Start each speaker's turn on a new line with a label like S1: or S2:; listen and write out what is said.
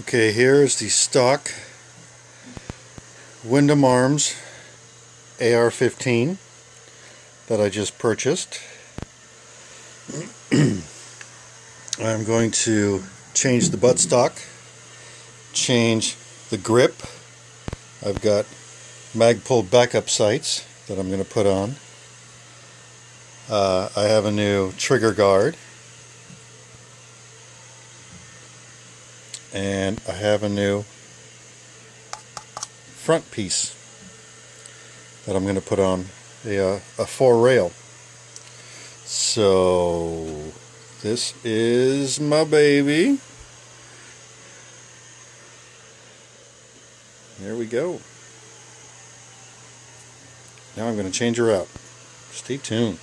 S1: Okay, here is the stock Windam Arms ar15 that I just purchased. I'm going to change the buttstock, change the grip. I've got Magpul backup sights that I'm going to put on. I have a new trigger guard, and I have a new front piece that I'm going to put on a 4-rail. So this is my baby. There we go. Now I'm going to change her out. Stay tuned.